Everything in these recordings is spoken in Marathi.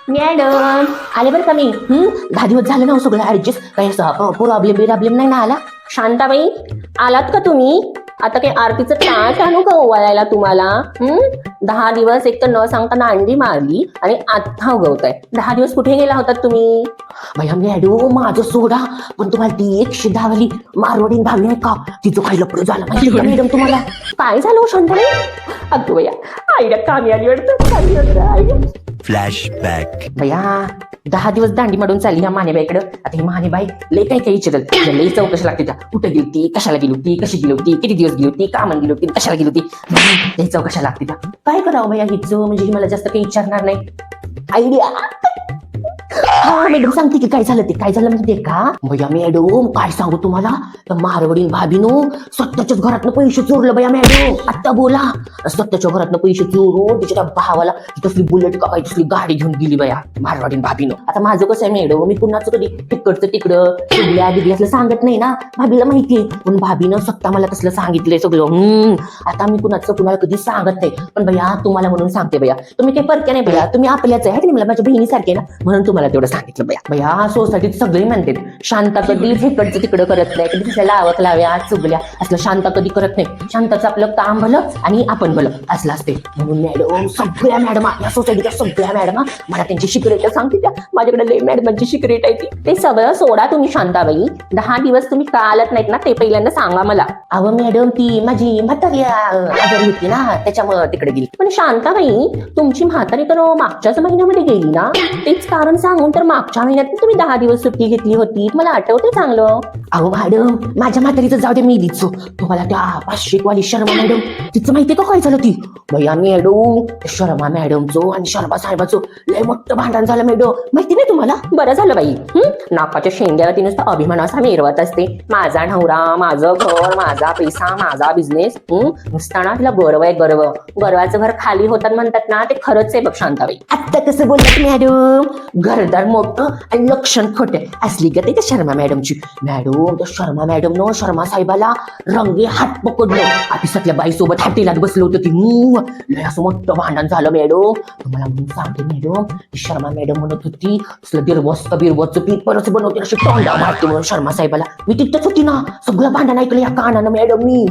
मॅडम आले बरं का मी 10 दिवस झाले ना सगळं ऍडजस्ट काही प्रॉब्लेम नाही ना आला. शांताबाई आलात का तुम्ही? आता काही आरतीचं ताट आणू का ओवाळायला तुम्हाला? 10 दिवस एक तर न सांगता नांडी मारली आणि आता उगवताय. 10 दिवस कुठे गेला होतात तुम्ही? भैया मॅडम माझं सोडा, पण तुम्हाला ती 110 वाली मारवाडी भावी आहे का, तिचं काही लपड झालं माहिती का मॅडम तुम्हाला? काय झालं शांताबाई? अगं भैया आईला कामी आली वाटतं. फ्लॅशबॅक. भैया 10 दिवस दांडी मारून चालली ह्या मानेबाईकडं. आता ही मानेबाई लय काही विचारत, लय चौकशी लागते त्या. कुठे गेली होती, कशाला गेली होती, कशी गेली होती, किती दिवस गेली होती, कामाला गेली होती, कशाला गेली होती, लय चौकशा लागते त्या. काय करावं भैया हिचं, म्हणजे मला जास्त काही विचारणार नाही. आयडिया. हा मॅडम सांगते की काय झालं ते, काय झालं म्हणजे का भैया मॅडम काय सांगू तुम्हाला, मारवडीन भाभीनो स्वतःच्याच घरातनं पैसे चोरलं भैया मॅडम. आता बोला, स्वतःच्या घरातनं पैसे चोरून तिच्या भावाला तसली बुलेट का काय तसली गाडी घेऊन गेली भैया मारवाडीन भाभीनो. आता माझं कसं आहे मॅडम, मी कुणाचं कधी तिकडचं तिकडं टिगल्या बिगल्या असलं सांगत नाही ना, भाभीला माहितीये. पण भाभीनं स्वतः मला तसलं सांगितलंय सगळं. आता मी कुणाला कधी सांगत नाही, पण भैया तुम्हाला म्हणून सांगते भैया, तुम्ही काही परक्या नाही भैया, तुम्ही आपल्याच आहे की मला माझ्या बहिणीसारखे ना, म्हणून तुम्हाला तेवढं सांगितलं भैया. भैया सोसायटीत सगळे म्हणतात शांता कधीच इकडचं तिकडं करत नाही, कधी तिला लावत लाव्या चुगल्या असलं शांता कधी करत नाही. शांताचं आपलं काम भलं आणि आपण भलं असलं असते. म्हणून मॅडम सगळ्या मॅडम आपल्या सोसायटीच्या सगळ्या मॅडम मला त्यांची सिक्रेट सांगते त्या. माझ्याकडे लय मॅडमांची सिक्रेट आहे ती. ते सगळं सोडा तुम्ही शांताबाई. 10 दिवस तुम्ही का आलात नाहीत ना ते पहिल्यांदा सांगा मला. अहो मॅडम ती माझी म्हातारी आजारी होती ना, त्याच्यामुळे तिकडे गेली. पण शांताबाई तुमची म्हातारी तर मागच्याच महिन्यामध्ये गेली ना, तेच कारण सांगून तर मागच्या महिन्यात तुम्ही 10 दिवस सुट्टी घेतली होती, मला आठवते चांगलं. अहो मॅडम माझ्या म्हातारीचं जाऊ दे, मी दिसो तुम्हाला त्या 500 वाली शर्मा मॅडम, तिचं माहितीये का काय झालं ती भैया मॅडम, शर्मा मॅडमचं आणि शर्मा साहेबाचं लय मोठं भांडण झालं मॅडम, माहिती नाही तुम्हाला? बरं झालं बाई, नाकाच्या शेंड्याला ती नुसतं अभिमान असा मिरवत असते, माझा नवरा, माझं घर, माझा पैसा, माझा बिझनेस. नुसता ना तिला गर्व आहे, गर्वाचं घर खाली होतात म्हणतात ना, ते खरंच आहे बघ शांताबाई. आता कसं बोलतात मॅडम, घरदार मोठं आणि लक्षण खोटे असली का ते शर्मा मॅडमची. मॅडम त्या शर्मा मॅडम न शर्मा साहेबाला रंगे हात पकडलं, ऑफिसातल्या बाईसोबत हॉटेलात बसलं होतं ती. लय असं मोठं भांडण झालं मॅडम. तुम्हाला म्हणून सांगते मॅडम, ती शर्मा मॅडम म्हणत होती तसलं बिरबोचं पेपरच बनवते अशी तोंडा मारते म्हणून शर्मा साहेबाला. मी तिथंच होती ना, सगळं भांडण ऐकलं या कानानं मॅडम मी.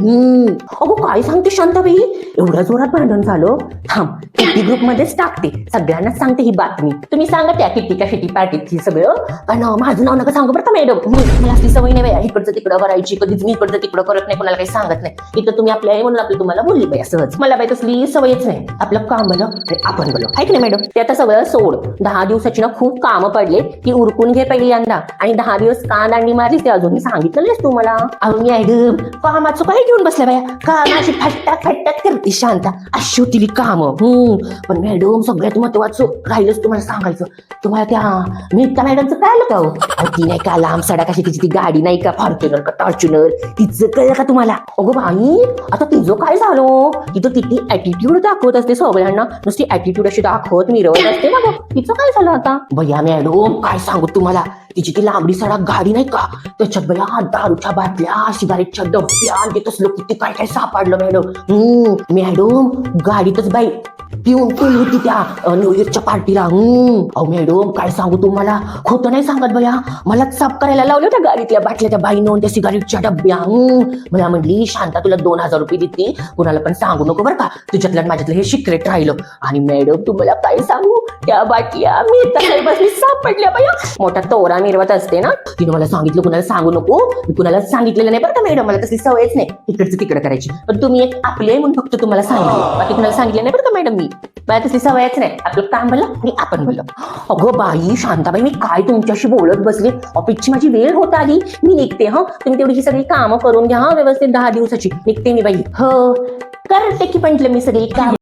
अगो काय सांगते शांताबाई, एवढ्या जोरात भांडण झालं. थांब किटी ग्रुप मध्येच टाकते, सगळ्यांनाच सांगते ही बातमी. तुम्ही सांगा त्या किटी पार्टीत ही सगळं. पण माझं नाव नका सांगू बरं का मॅडम, मला असली सवय नाही बाया इकडचं तिकडं करायची, कधीच मी इकडचं तिकडं करत नाही, कोणाला काही सांगत नाही. इथं तुम्ही आपल्या म्हणून आपलं तुम्हाला बोलली बाई सहज. मला बाई तसली सवयच नाही, आपलं काम भलं आणि आपण भलं, ऐक ना मॅडम. ते आता सगळं सोड, 10 दिवसाची ना खूप कामं पडले की उरकून घे पहिल्यांदा. आणि 10 दिवस का दांडी मारली ते अजून सांगितलं नाहीस तुम्हाला. अहो मॅडम कामाचं काय घेऊन बसल्या बाया, कामाची फटक करते शांता, अशी होती कामं. पण मॅडम सगळ्यात महत्वाचं राहिलंच तुम्हाला सांगायचं, तुम्हाला त्या मीता मॅडमचं काय आलं का हो? ती नाही का लांब सडा कशी तिची ती गाडी नाही का, फॉर्च्युनर का टॉर्च्युनर, तिचं कळलं का तुम्हाला? अगो बाई आता तिचं काय झालं, तिथं किती ऍटिट्यूड दाखवत असते सगळ्यांना, नुसती ऍटिट्यूड अशी दाखवत मिरवत असते ना. तिचं काय झालं आता भैया मॅडम, काय सांगू तुम्हाला, तिची ती लांबडी सडा गाडी नाही का, त्याच्यात भैया दारूच्या बाटल्या, सिगारेटच्या डब्या, ते तसलं किती काय काय सापडलं मॅडम. मॅडम गाडीतच बाई पिऊन केली होती त्या न्यू इयरच्या पार्टीला. अहो मॅडम काय सांगू तुम्हाला, खोटं नाही सांगत भैया, मला साफ करायला लावलं होत्या गाडीतल्या बाटल्या त्या बाईनं, त्या सिगारेटच्या डब्या. मला म्हणली शांता तुला 2000 रुपये देते, कुणाला पण सांगू नको बरं का, तुझ्यातलं माझ्यातलं हे सिक्रेट राहिलं. आणि मॅडम तुम्हाला काय सांगू, त्या बाटल्या मी बसली सापडल्या भैया. मोठा तोरा मिरवत असते ना, तिने मला सांगितलं कुणाला सांगू नको. मी कुणाला सांगितलेलं नाही बरं का मॅडम, मला तसली सवयच नाही तिकडचं तिकडं करायची. पण तुम्ही एक आपले आहे म्हणून फक्त तुम्हाला सांगितलं, बाकी कुणाला सांगितलं नाही बरं का मॅडम. मी मला तसली सवयच नाही, आपलं काम भलं आणि आपण भलं. अगं बाई शांताबाई मी काय तुमच्याशी बोलत बसले, ऑफिसची माझी वेळ होत आली, मी निघते. तुम्ही तेवढी ही सगळी कामं करून घ्या व्यवस्थित, 10 दिवसाची निघते मी बाई. हो करते की म्हटलं मी सगळी काम.